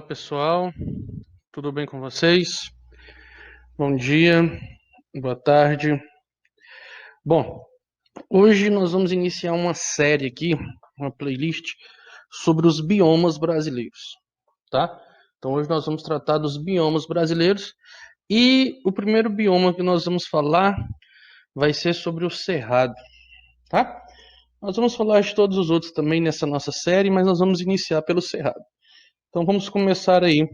Pessoal, tudo bem com vocês? Bom dia, boa tarde. Bom, hoje nós vamos iniciar uma série aqui, uma playlist sobre os biomas brasileiros, tá? Então hoje nós vamos tratar dos biomas brasileiros e o primeiro bioma que nós vamos falar vai ser sobre o Cerrado, tá? Nós vamos falar de todos os outros também nessa nossa série, mas nós vamos iniciar pelo Cerrado. Então vamos começar aí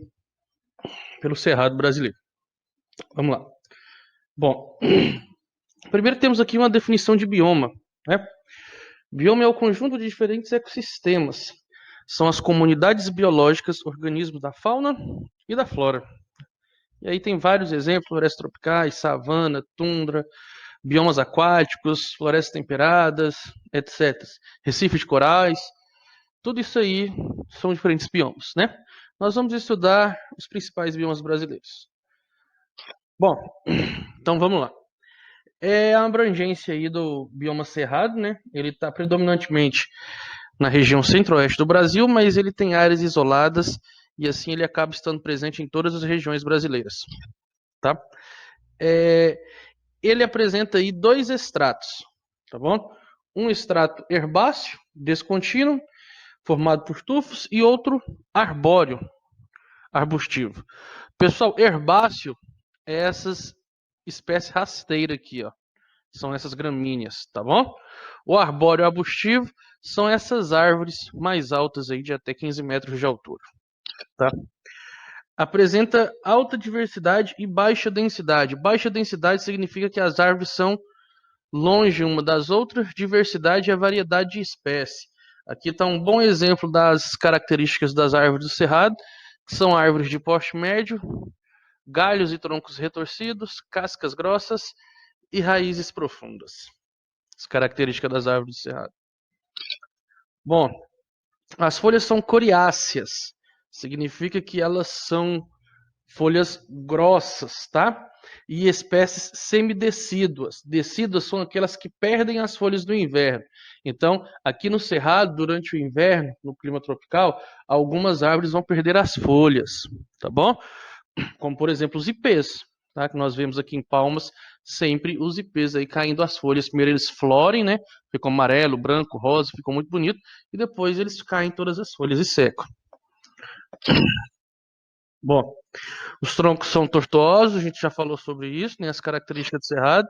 pelo Cerrado brasileiro. Vamos lá. Bom, primeiro temos aqui uma definição de bioma, né? Bioma é o conjunto de diferentes ecossistemas. São as comunidades biológicas, organismos da fauna e da flora. E aí tem vários exemplos: florestas tropicais, savana, tundra, biomas aquáticos, florestas temperadas, etc. Recifes de corais, tudo isso aí são diferentes biomas, né? Nós vamos estudar os principais biomas brasileiros. Bom, então vamos lá. É a abrangência aí do bioma cerrado, né? Ele está predominantemente na região centro-oeste do Brasil, mas ele tem áreas isoladas e assim ele acaba estando presente em todas as regiões brasileiras, tá? Ele apresenta aí dois estratos, tá bom? Um estrato herbáceo, descontínuo, formado por tufos, e outro arbóreo, arbustivo. Pessoal, herbáceo é essas espécies rasteiras aqui, ó. São essas gramíneas, tá bom? O arbóreo arbustivo são essas árvores mais altas aí de até 15 metros de altura, tá? Apresenta alta diversidade e baixa densidade. Baixa densidade significa que as árvores são longe uma das outras. Diversidade é a variedade de espécie. Aqui está um bom exemplo das características das árvores do cerrado, que são árvores de porte médio, galhos e troncos retorcidos, cascas grossas e raízes profundas. As características das árvores do cerrado. Bom, as folhas são coriáceas. Significa que elas são folhas grossas, tá? E espécies semidecíduas. Decíduas são aquelas que perdem as folhas no inverno. Então, aqui no Cerrado, durante o inverno, no clima tropical, algumas árvores vão perder as folhas, tá bom? Como, por exemplo, os ipês, tá? Que nós vemos aqui em Palmas, sempre os ipês aí caindo as folhas. Primeiro eles florem, né? Ficam amarelo, branco, rosa, ficam muito bonito. E depois eles caem todas as folhas e secam. Bom, os troncos são tortuosos, a gente já falou sobre isso, né? As características do cerrado.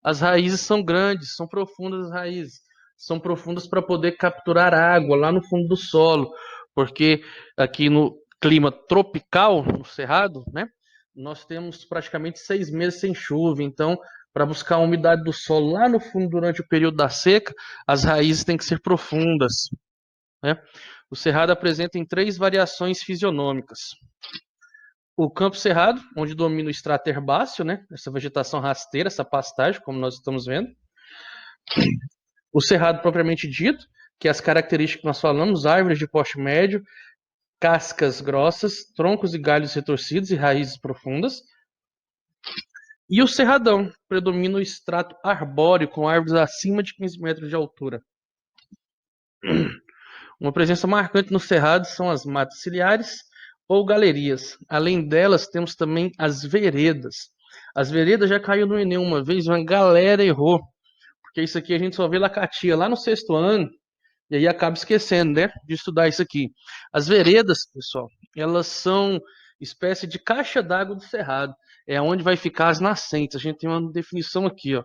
As raízes são grandes, são profundas as raízes. São profundas para poder capturar água lá no fundo do solo, porque aqui no clima tropical, no cerrado, né? Nós temos praticamente 6 meses sem chuva, então para buscar a umidade do solo lá no fundo durante o período da seca, as raízes têm que ser profundas, né? O cerrado apresenta em 3 variações fisionômicas: o campo cerrado, onde domina o estrato herbáceo, né? Essa vegetação rasteira, essa pastagem, como nós estamos vendo. O cerrado propriamente dito, que é as características que nós falamos: árvores de porte médio, cascas grossas, troncos e galhos retorcidos e raízes profundas. E o cerradão, predomina o estrato arbóreo, com árvores acima de 15 metros de altura. Uma presença marcante no cerrado são as matas ciliares ou galerias. Além delas, temos também as veredas. As veredas já caiu no Enem uma vez, uma galera errou, porque isso aqui a gente só vê lacatia lá no 6º ano, e aí acaba esquecendo, né, de estudar isso aqui. As veredas, pessoal, elas são espécie de caixa d'água do cerrado. É onde vai ficar as nascentes. A gente tem uma definição aqui, ó.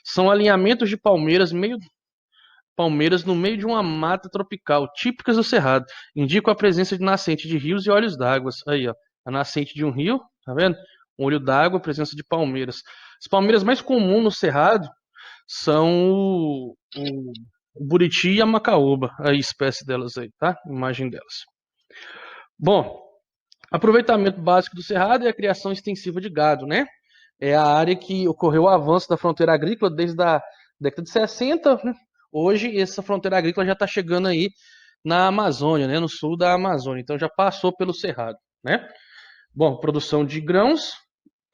São alinhamentos de palmeiras no meio de uma mata tropical, típicas do cerrado. Indicam a presença de nascente de rios e olhos d'água. Aí, ó, a nascente de um rio, tá vendo? Um olho d'água, presença de palmeiras. As palmeiras mais comuns no cerrado são o buriti e a macaúba, a espécie delas aí, tá? Imagem delas. Bom, aproveitamento básico do cerrado é a criação extensiva de gado, né? É a área que ocorreu o avanço da fronteira agrícola desde a década de 60, né? Hoje, essa fronteira agrícola já está chegando aí na Amazônia, né? No sul da Amazônia. Então, já passou pelo cerrado, né? Bom, produção de grãos,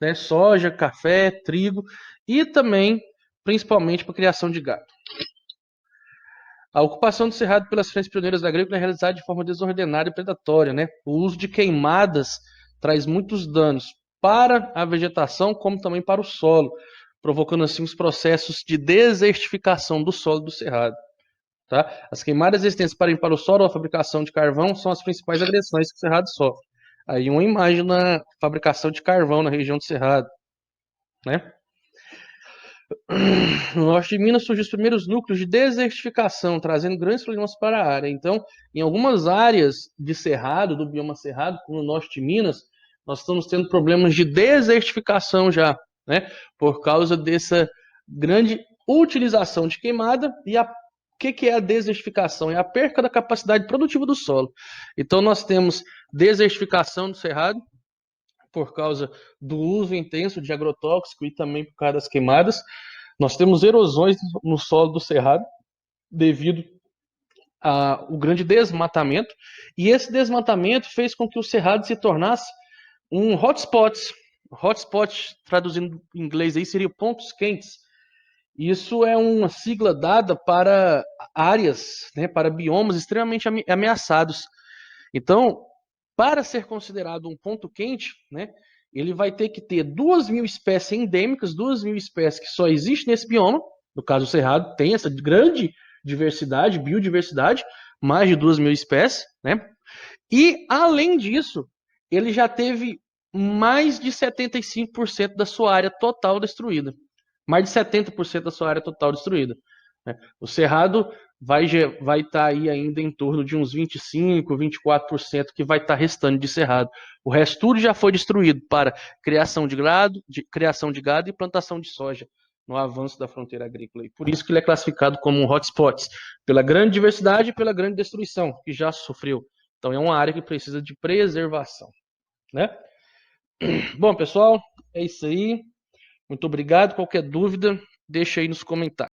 né? Soja, café, trigo e também, principalmente, para criação de gado. A ocupação do cerrado pelas frentes pioneiras da agrícola é realizada de forma desordenada e predatória, né? O uso de queimadas traz muitos danos para a vegetação, como também para o solo, provocando assim os processos de desertificação do solo do cerrado. Tá? As queimadas existentes para o solo ou a fabricação de carvão são as principais agressões que o cerrado sofre. Aí uma imagem na fabricação de carvão na região do cerrado, né? No norte de Minas surgem os primeiros núcleos de desertificação, trazendo grandes problemas para a área. Então, em algumas áreas de cerrado, do bioma cerrado, como no norte de Minas, nós estamos tendo problemas de desertificação já, né? Por causa dessa grande utilização de queimada e o que é a desertificação? É a perca da capacidade produtiva do solo. Então, nós temos desertificação do cerrado, por causa do uso intenso de agrotóxico e também por causa das queimadas. Nós temos erosões no solo do cerrado devido ao grande desmatamento, e esse desmatamento fez com que o cerrado se tornasse um hotspot. Hotspot, traduzindo em inglês aí, seria pontos quentes. Isso é uma sigla dada para áreas, né, para biomas extremamente ameaçados. Então, para ser considerado um ponto quente, né, ele vai ter que ter 2.000 espécies endêmicas, 2.000 espécies que só existem nesse bioma. No caso, o Cerrado tem essa grande diversidade, biodiversidade, mais de 2.000 espécies, né? E, além disso, ele já teve mais de 75% da sua área total destruída. Mais de 70% da sua área total destruída. Né? O Cerrado vai estar aí ainda em torno de uns 25, 24% que vai estar restando de cerrado. O resto tudo já foi destruído para criação de gado e plantação de soja no avanço da fronteira agrícola. E por isso que ele é classificado como um hotspot, pela grande diversidade e pela grande destruição que já sofreu. Então é uma área que precisa de preservação, né? Bom, pessoal, é isso aí. Muito obrigado. Qualquer dúvida, deixa aí nos comentários.